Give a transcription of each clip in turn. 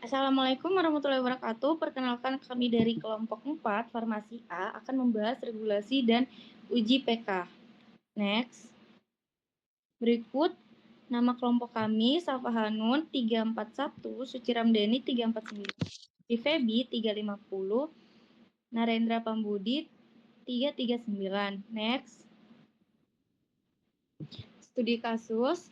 Assalamualaikum warahmatullahi wabarakatuh. Perkenalkan kami dari kelompok 4, Farmasi A, akan membahas regulasi dan uji PK. Next. Berikut nama kelompok kami: Safa Hanun 341, Suci Ramdhani 349, Febi 350, Narendra Pambudi 339. Next. Studi kasus.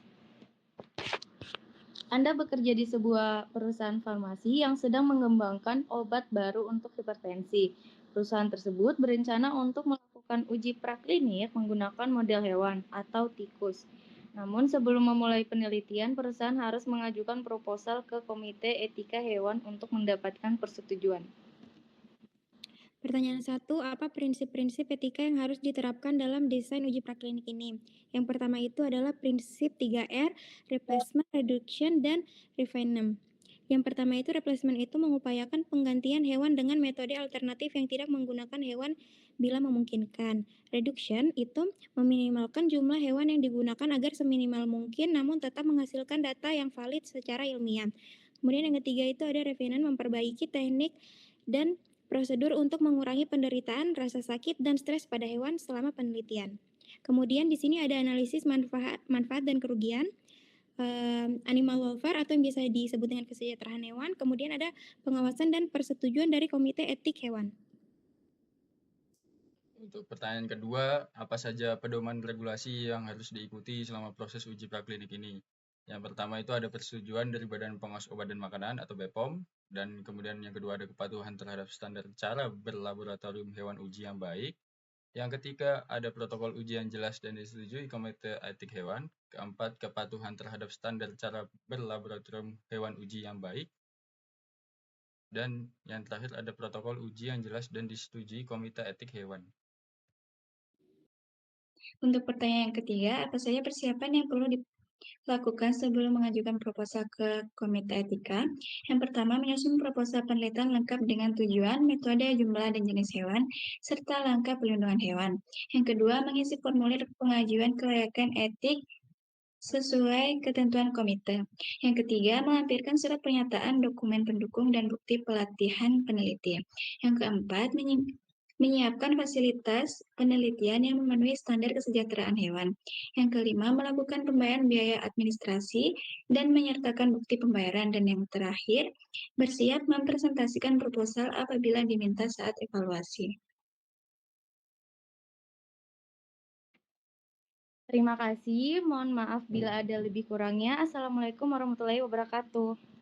Anda bekerja di sebuah perusahaan farmasi yang sedang mengembangkan obat baru untuk hipertensi. Perusahaan tersebut berencana untuk melakukan uji praklinik menggunakan model hewan atau tikus. Namun sebelum memulai penelitian, perusahaan harus mengajukan proposal ke Komite Etika Hewan untuk mendapatkan persetujuan. Pertanyaan 1, apa prinsip-prinsip etika yang harus diterapkan dalam desain uji praklinik ini? Yang pertama itu adalah prinsip 3R, replacement, reduction, dan refinement. Yang pertama itu replacement itu mengupayakan penggantian hewan dengan metode alternatif yang tidak menggunakan hewan bila memungkinkan. Reduction itu meminimalkan jumlah hewan yang digunakan agar seminimal mungkin namun tetap menghasilkan data yang valid secara ilmiah. Kemudian yang ketiga itu ada refinement, memperbaiki teknik dan prosedur untuk mengurangi penderitaan, rasa sakit, dan stres pada hewan selama penelitian. Kemudian di sini ada analisis manfaat dan kerugian, animal welfare atau yang biasa disebut dengan kesejahteraan hewan. Kemudian ada pengawasan dan persetujuan dari Komite Etik Hewan. Untuk pertanyaan kedua, apa saja pedoman regulasi yang harus diikuti selama proses uji praklinik ini? Yang pertama itu ada persetujuan dari Badan Pengawas Obat dan Makanan atau BPOM, dan kemudian yang kedua ada kepatuhan terhadap standar cara berlaboratorium hewan uji yang baik. Yang ketiga ada protokol uji yang jelas dan disetujui Komite Etik Hewan. Keempat, kepatuhan terhadap standar cara berlaboratorium hewan uji yang baik. Dan yang terakhir ada protokol uji yang jelas dan disetujui Komite Etik Hewan. Untuk pertanyaan yang ketiga, apa saja persiapan yang perlu dilakukan sebelum mengajukan proposal ke Komite Etika? Yang pertama, menyusun proposal penelitian lengkap dengan tujuan, metode, jumlah, dan jenis hewan, serta langkah pelindungan hewan. Yang kedua, mengisi formulir pengajuan kelayakan etik sesuai ketentuan komite. Yang ketiga, melampirkan surat pernyataan, dokumen pendukung, dan bukti pelatihan peneliti. Yang keempat, menyiapkan fasilitas penelitian yang memenuhi standar kesejahteraan hewan. Yang kelima, melakukan pembayaran biaya administrasi dan menyertakan bukti pembayaran. Dan yang terakhir, bersiap mempresentasikan proposal apabila diminta saat evaluasi. Terima kasih. Mohon maaf bila ada lebih kurangnya. Assalamualaikum warahmatullahi wabarakatuh.